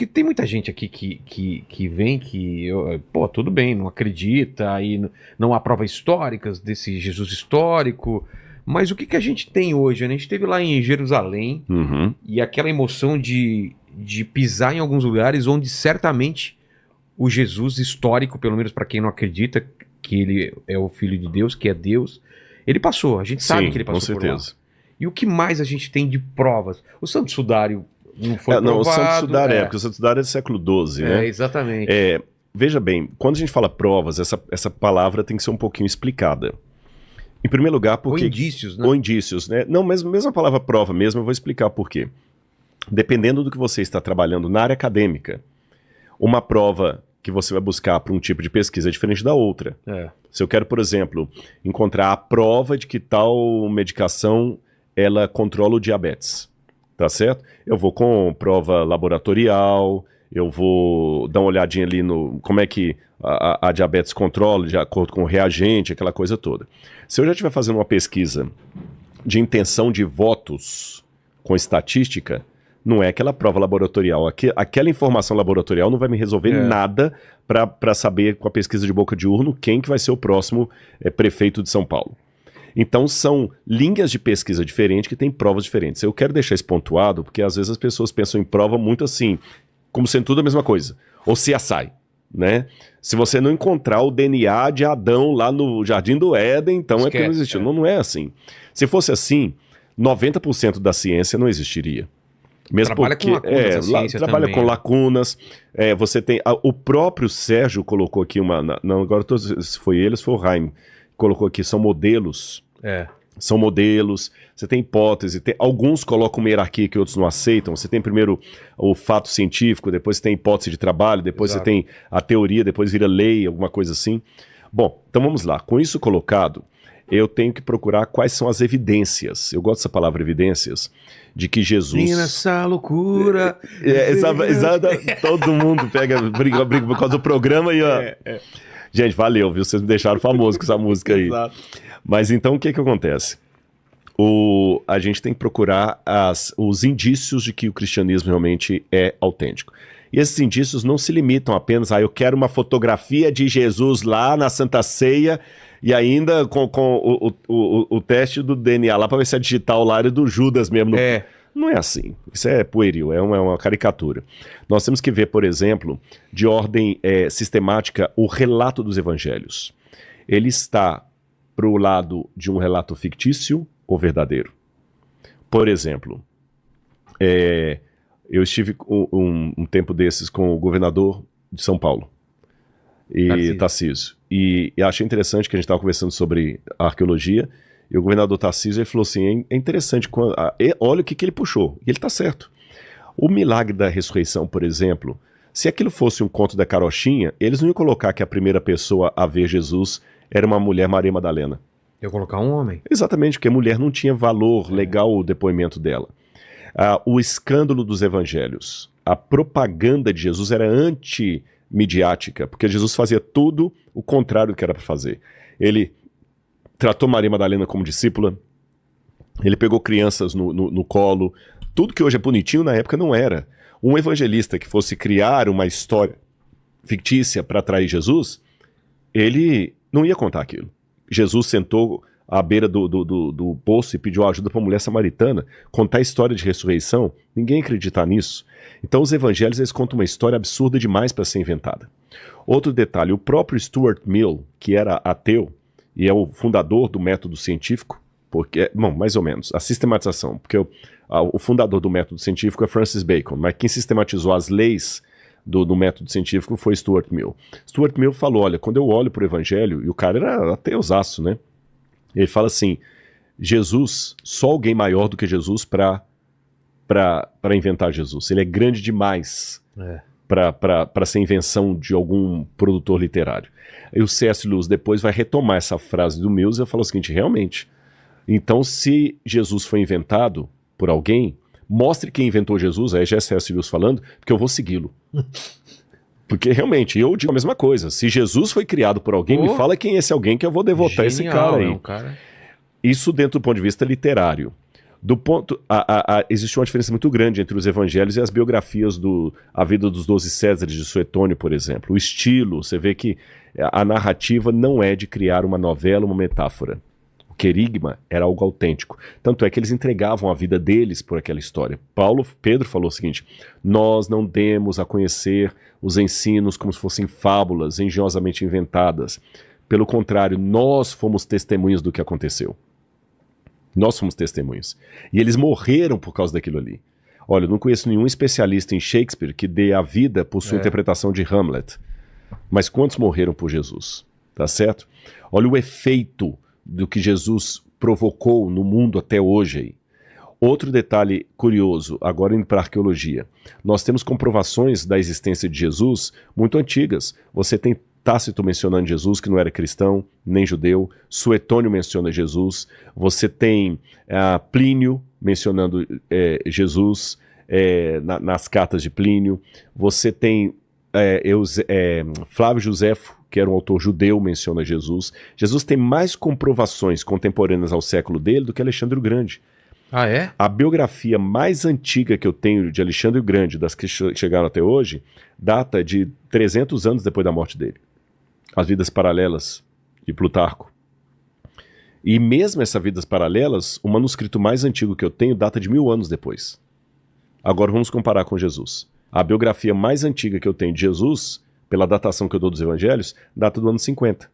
Porque tem muita gente aqui que vem pô, tudo bem, não acredita, aí não há provas históricas desse Jesus histórico, mas o que a gente tem hoje? Né? A gente esteve lá em Jerusalém e aquela emoção de pisar em alguns lugares onde certamente o Jesus histórico, pelo menos para quem não acredita que ele é o Filho de Deus, que é Deus, ele passou, a gente sabe que ele passou por lá. E o que mais a gente tem de provas? O Santo Sudário não foi provado. O Santo Sudário porque o Santo Sudário é do século XII, né? Exatamente. Veja bem, quando a gente fala provas, essa palavra tem que ser um pouquinho explicada. Em primeiro lugar, porque... Ou indícios, né? Ou indícios, né? Não, mesmo a palavra prova mesmo, eu vou explicar por quê. Dependendo do que você está trabalhando na área acadêmica, uma prova que você vai buscar para um tipo de pesquisa é diferente da outra. Se eu quero, por exemplo, encontrar a prova de que tal medicação ela controla o diabetes, tá certo? Eu vou com prova laboratorial, eu vou dar uma olhadinha ali no como é que a diabetes controla, de acordo com o reagente, aquela coisa toda. Se eu já estiver fazendo uma pesquisa de intenção de votos com estatística, não é aquela prova laboratorial. Aquela informação laboratorial não vai me resolver nada para saber, com a pesquisa de boca de urno, quem que vai ser o próximo prefeito de São Paulo. Então são linhas de pesquisa diferentes que têm provas diferentes. Eu quero deixar isso pontuado, porque às vezes as pessoas pensam em prova muito assim, como sendo tudo a mesma coisa. Ou CSI, né? Se você não encontrar o DNA de Adão lá no Jardim do Éden, então esquece, é porque não existiu. Não é assim. Se fosse assim, 90% da ciência não existiria. Mesmo trabalha porque, com lacunas a ciência trabalha também, com lacunas. Você tem... o próprio Sérgio colocou aqui não, agora se foi ele, se foi o Jaime, colocou aqui, são modelos. São modelos, você tem hipótese, alguns colocam uma hierarquia que outros não aceitam. Você tem primeiro o fato científico, depois você tem hipótese de trabalho, depois você tem a teoria, depois vira lei, alguma coisa assim. Bom, então vamos lá. Com isso colocado, eu tenho que procurar quais são as evidências. Eu gosto dessa palavra evidências, de que Jesus... E nessa loucura... Todo mundo briga por causa do programa e ó... Gente, valeu, viu? Vocês me deixaram famoso com essa música aí. Exato. Mas então o que acontece? A gente tem que procurar os indícios de que o cristianismo realmente é autêntico. E esses indícios não se limitam apenas a eu quero uma fotografia de Jesus lá na Santa Ceia e ainda com o teste do DNA lá para ver se é digital lá e do Judas mesmo. Não é assim. Isso é pueril, é uma caricatura. Nós temos que ver, por exemplo, de ordem sistemática, o relato dos evangelhos. Ele está para o lado de um relato fictício ou verdadeiro. Por exemplo, eu estive um tempo desses com o governador de São Paulo, Tarcísio. E achei interessante que a gente estava conversando sobre arqueologia, e o governador Tarcísio ele falou assim, é interessante, olha o que ele puxou, e ele está certo. O milagre da ressurreição, por exemplo, se aquilo fosse um conto da carochinha, eles não iam colocar que a primeira pessoa a ver Jesus era uma mulher, Maria Madalena. Eu colocar um homem. Exatamente, porque a mulher não tinha valor legal o depoimento dela. O escândalo dos evangelhos, a propaganda de Jesus era anti-midiática, porque Jesus fazia tudo o contrário do que era para fazer. Ele tratou Maria Madalena como discípula, ele pegou crianças no colo, tudo que hoje é bonitinho na época não era. Um evangelista que fosse criar uma história fictícia para atrair Jesus, ele não ia contar aquilo. Jesus sentou à beira do poço e pediu ajuda para uma mulher samaritana. Contar a história de ressurreição, ninguém ia acreditar nisso. Então os evangelhos eles contam uma história absurda demais para ser inventada. Outro detalhe, o próprio Stuart Mill, que era ateu e é o fundador do método científico, porque, bom, mais ou menos, a sistematização, porque o fundador do método científico é Francis Bacon, mas quem sistematizou as leis do método científico foi Stuart Mill. Stuart Mill falou, olha, quando eu olho para o evangelho, e o cara era ateusaço, né? Ele fala assim, Jesus, só alguém maior do que Jesus para inventar Jesus. Ele é grande demais para ser invenção de algum produtor literário. E o C.S. Lewis depois vai retomar essa frase do Mills e fala o seguinte, realmente, então se Jesus foi inventado por alguém, mostre quem inventou Jesus, aí já é C.S. Lewis falando, porque eu vou segui-lo. Porque realmente, eu digo a mesma coisa, se Jesus foi criado por alguém, me fala quem é esse alguém que eu vou devotar esse cara aí. Cara. Isso dentro do ponto de vista literário. Existe uma diferença muito grande entre os evangelhos e as biografias A Vida dos 12 Césares de Suetônio, por exemplo. O estilo, você vê que a narrativa não é de criar uma novela, uma metáfora. O querigma era algo autêntico. Tanto é que eles entregavam a vida deles por aquela história. Pedro falou o seguinte: nós não demos a conhecer os ensinos como se fossem fábulas engenhosamente inventadas. Pelo contrário, nós fomos testemunhas do que aconteceu. Nós fomos testemunhas. E eles morreram por causa daquilo ali. Olha, eu não conheço nenhum especialista em Shakespeare que dê a vida por sua interpretação de Hamlet. Mas quantos morreram por Jesus? Tá certo? Olha o efeito do que Jesus provocou no mundo até hoje aí. Outro detalhe curioso, agora indo para a arqueologia. Nós temos comprovações da existência de Jesus muito antigas. Você tem Tácito mencionando Jesus, que não era cristão, nem judeu. Suetônio menciona Jesus. Você tem Plínio mencionando Jesus nas cartas de Plínio. Você tem Flávio Josefo, que era um autor judeu, menciona Jesus. Jesus tem mais comprovações contemporâneas ao século dele do que Alexandre o Grande. Ah, é? A biografia mais antiga que eu tenho de Alexandre o Grande, das que chegaram até hoje, data de 300 anos depois da morte dele. As Vidas Paralelas de Plutarco. E mesmo essas Vidas Paralelas, o manuscrito mais antigo que eu tenho data de 1000 anos depois. Agora vamos comparar com Jesus. A biografia mais antiga que eu tenho de Jesus, pela datação que eu dou dos evangelhos, data do ano 50.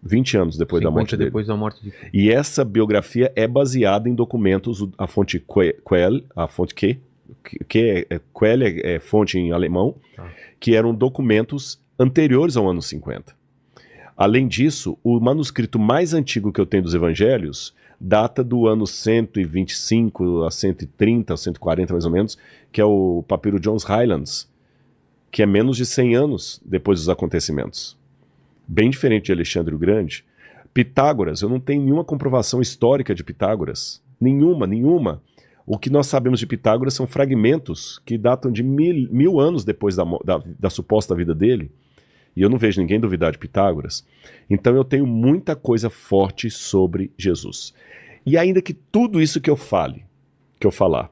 20 anos depois da morte dele. Depois da morte de... E essa biografia é baseada em documentos, a fonte Quell, a fonte Quell é fonte em alemão, que eram documentos anteriores ao ano 50. Além disso, o manuscrito mais antigo que eu tenho dos evangelhos data do ano 125 a 130, a 140 mais ou menos, que é o papiro John's Highlands, que é menos de 100 anos depois dos acontecimentos. Bem diferente de Alexandre o Grande. Pitágoras, eu não tenho nenhuma comprovação histórica de Pitágoras. Nenhuma. O que nós sabemos de Pitágoras são fragmentos que datam de 1000 anos depois da suposta vida dele. E eu não vejo ninguém duvidar de Pitágoras. Então eu tenho muita coisa forte sobre Jesus. E ainda que tudo isso que eu falar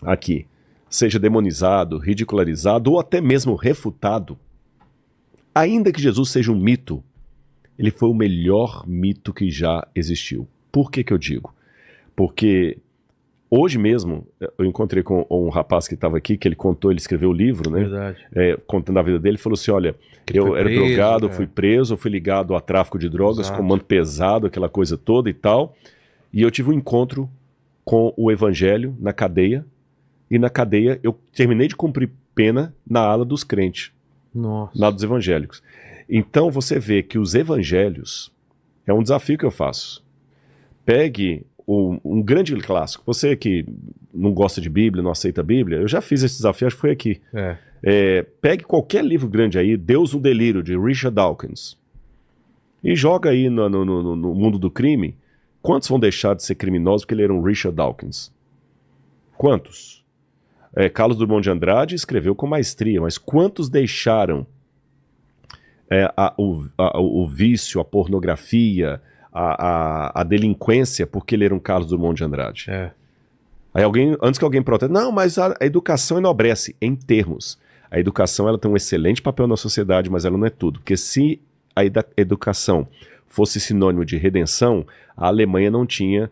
aqui, seja demonizado, ridicularizado ou até mesmo refutado, ainda que Jesus seja um mito, ele foi o melhor mito que já existiu. Por que eu digo? Porque hoje mesmo eu encontrei com um rapaz que estava aqui, que ele escreveu o livro, né? Verdade. Contando a vida dele, ele falou assim, olha, eu era drogado, fui preso, fui ligado a tráfico de drogas, Exato. comando pesado, aquela coisa toda e tal, e eu tive um encontro com o evangelho na cadeia, e na cadeia eu terminei de cumprir pena na ala dos crentes. Nossa. Na dos evangélicos. Então você vê que os evangelhos é um desafio que eu faço. Pegue um grande clássico. Você que não gosta de Bíblia, não aceita a Bíblia, eu já fiz esse desafio, acho que foi aqui. Pegue qualquer livro grande aí, Deus no Delírio, de Richard Dawkins, e joga aí no mundo do crime. Quantos vão deixar de ser criminosos porque leram Richard Dawkins? Quantos? Carlos Drummond de Andrade escreveu com maestria, mas quantos deixaram o vício, a pornografia, a delinquência porque leram Carlos Drummond de Andrade? Aí antes que alguém proteste, não, mas a educação enobrece, em termos. A educação ela tem um excelente papel na sociedade, mas ela não é tudo. Porque se a educação fosse sinônimo de redenção, a Alemanha não tinha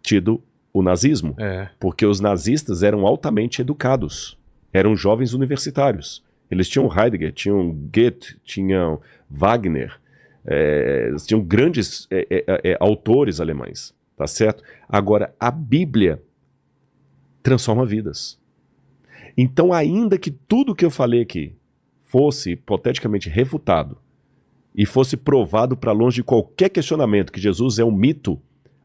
tido o nazismo, porque os nazistas eram altamente educados, eram jovens universitários. Eles tinham Heidegger, tinham Goethe, tinham Wagner, tinham grandes autores alemães, tá certo? Agora, a Bíblia transforma vidas. Então, ainda que tudo que eu falei aqui fosse hipoteticamente refutado e fosse provado para longe de qualquer questionamento que Jesus é um mito,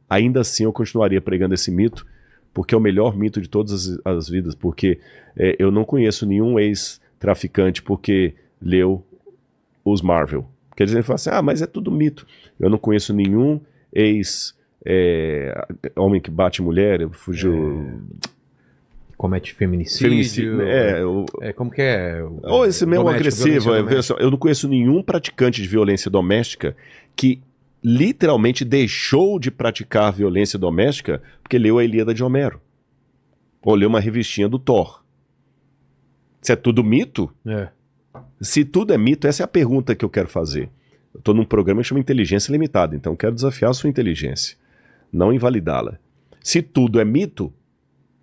ainda assim eu continuaria pregando esse mito, porque é o melhor mito de todas as vidas, porque eu não conheço nenhum ex-traficante porque leu os Marvel. Porque eles falam assim, mas é tudo mito. Eu não conheço nenhum homem que bate mulher, fugiu... Comete feminicídio. Como que é? Ou esse mesmo agressivo. Eu não conheço nenhum praticante de violência doméstica que literalmente deixou de praticar violência doméstica porque leu a Ilíada de Homero. Ou leu uma revistinha do Thor. Isso é tudo mito? É. Se tudo é mito, essa é a pergunta que eu quero fazer. Eu estou num programa que chama Inteligência Limitada, então eu quero desafiar a sua inteligência, não invalidá-la. Se tudo é mito,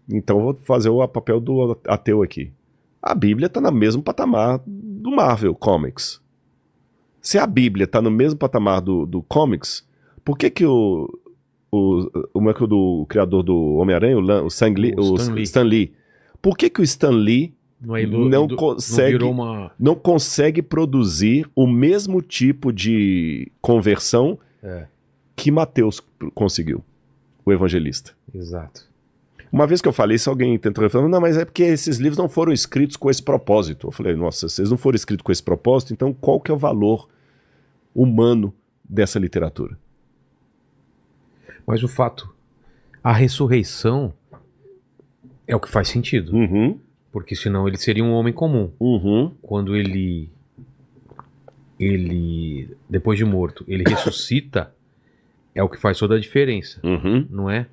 então eu vou fazer o papel do ateu aqui. A Bíblia está no mesmo patamar do Marvel Comics. Se a Bíblia está no mesmo patamar do Comics, por que o criador do Homem-Aranha, o Stan Lee, por que o Stan Lee não consegue produzir o mesmo tipo de conversão que Mateus conseguiu, o evangelista? Exato. Uma vez que eu falei isso, alguém tentou falar, não, mas é porque esses livros não foram escritos com esse propósito. Eu falei, nossa, se eles não foram escritos com esse propósito, então qual que é o valor humano dessa literatura? Mas o fato, a ressurreição é o que faz sentido. Uhum. Porque senão ele seria um homem comum. Uhum. Quando ele, depois de morto, ele ressuscita, é o que faz toda a diferença. Uhum. Não é?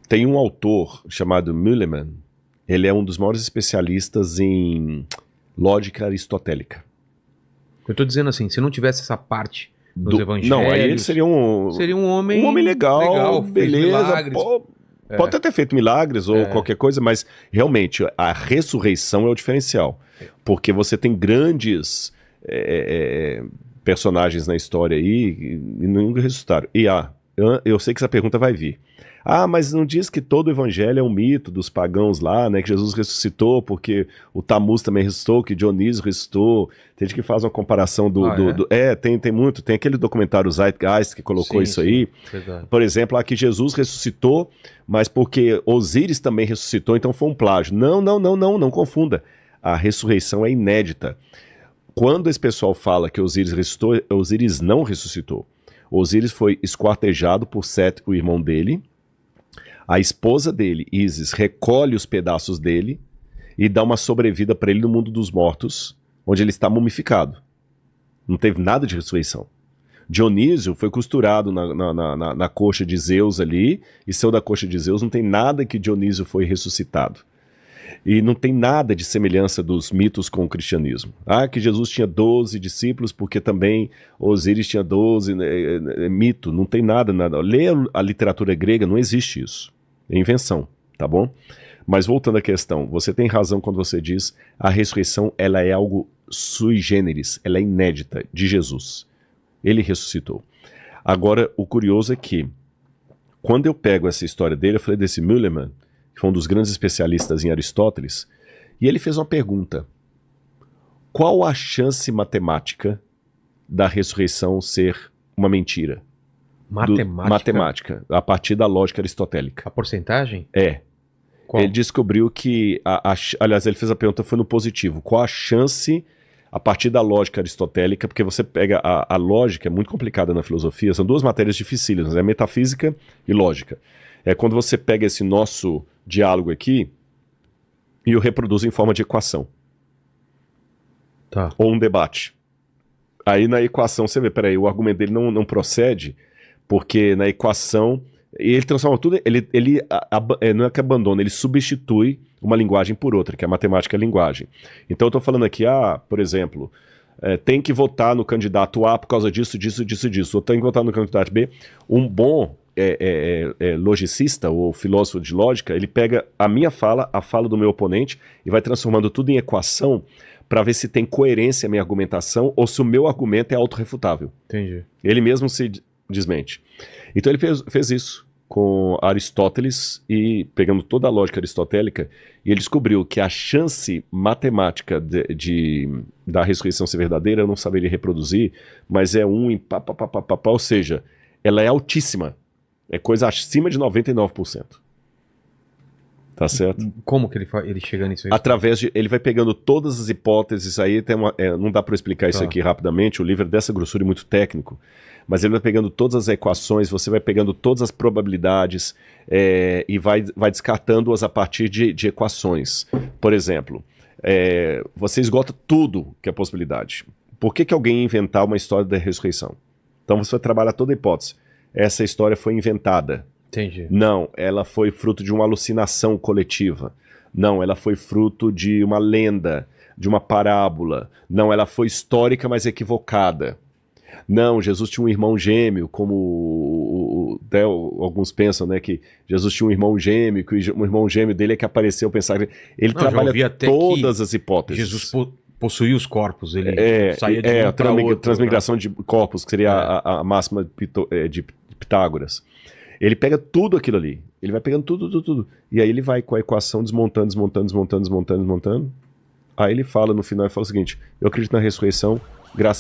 Tem um autor chamado Müllermann, ele é um dos maiores especialistas em lógica aristotélica. Eu tô dizendo assim, se não tivesse essa parte dos evangelhos... Não, aí ele seria um homem legal, beleza, pode até ter feito milagres ou qualquer coisa, mas realmente a ressurreição é o diferencial. Porque você tem grandes personagens na história aí e nunca ressuscitaram. E eu sei que essa pergunta vai vir. Mas não diz que todo o evangelho é um mito dos pagãos lá, né? Que Jesus ressuscitou porque o Tammuz também ressuscitou, que Dionísio ressuscitou. Tem gente que faz uma comparação tem muito. Tem aquele documentário Zeitgeist que colocou isso aí. Verdade. Por exemplo, que Jesus ressuscitou, mas porque Osíris também ressuscitou, então foi um plágio. Não confunda. A ressurreição é inédita. Quando esse pessoal fala que Osíris ressuscitou, Osíris não ressuscitou. Osíris foi esquartejado por Sete, o irmão dele. A esposa dele, Ísis, recolhe os pedaços dele e dá uma sobrevida para ele no mundo dos mortos, onde ele está mumificado. Não teve nada de ressurreição. Dionísio foi costurado na coxa de Zeus ali, e saiu da coxa de Zeus, não tem nada que Dionísio foi ressuscitado. E não tem nada de semelhança dos mitos com o cristianismo. Que Jesus tinha 12 discípulos, porque também Osíris tinha 12, mito, não tem nada. Lê a literatura grega, não existe isso. É invenção, tá bom? Mas voltando à questão, você tem razão quando você diz a ressurreição, ela é algo sui generis, ela é inédita de Jesus. Ele ressuscitou. Agora, o curioso é que, quando eu pego essa história dele, eu falei desse Müllermann, que foi um dos grandes especialistas em Aristóteles, e ele fez uma pergunta. Qual a chance matemática da ressurreição ser uma mentira? Matemática, a partir da lógica aristotélica. A porcentagem? Qual? Ele descobriu que, aliás, ele fez a pergunta, foi no positivo. Qual a chance, a partir da lógica aristotélica, porque você pega a lógica, é muito complicada na filosofia, são duas matérias dificílimas, metafísica e lógica. Quando você pega esse nosso diálogo aqui e o reproduz em forma de equação. Tá. Ou um debate. Aí na equação você vê, peraí, o argumento dele não procede, porque na equação ele transforma tudo, ele não é que abandona, ele substitui uma linguagem por outra, que é a matemática linguagem. Então eu estou falando aqui, por exemplo, tem que votar no candidato A por causa disso, ou tem que votar no candidato B. Um bom logicista ou filósofo de lógica, ele pega a minha fala, a fala do meu oponente e vai transformando tudo em equação para ver se tem coerência a minha argumentação ou se o meu argumento é autorrefutável. Entendi. Ele mesmo se desmente. Então ele fez isso com Aristóteles e pegando toda a lógica aristotélica, e ele descobriu que a chance matemática da ressurreição ser verdadeira, eu não saberia reproduzir, mas é 1 em ou seja, ela é altíssima. É coisa acima de 99%. Tá certo? Como que ele chega nisso aí? Através de... Ele vai pegando todas as hipóteses, aí tem não dá para explicar isso aqui rapidamente, o livro é dessa grossura e muito técnico, mas ele vai pegando todas as equações, você vai pegando todas as probabilidades e vai descartando-as a partir de equações. Por exemplo, você esgota tudo que é possibilidade. Por que alguém ia inventar uma história da ressurreição? Então você trabalha toda a hipótese. Essa história foi inventada. Entendi. Não, ela foi fruto de uma alucinação coletiva. Não, ela foi fruto de uma lenda, de uma parábola. Não, ela foi histórica, mas equivocada. Não, Jesus tinha um irmão gêmeo, como até alguns pensam, né, que Jesus tinha um irmão gêmeo, que o irmão gêmeo dele é que apareceu, pensar. Ele trabalha todas as hipóteses. Jesus possuía os corpos, ele saía de a transmigração de corpos, que seria a máxima de Pitágoras. Ele pega tudo aquilo ali. Ele vai pegando tudo. E aí ele vai com a equação desmontando. Aí ele fala no final, ele fala o seguinte: eu acredito na ressurreição, graças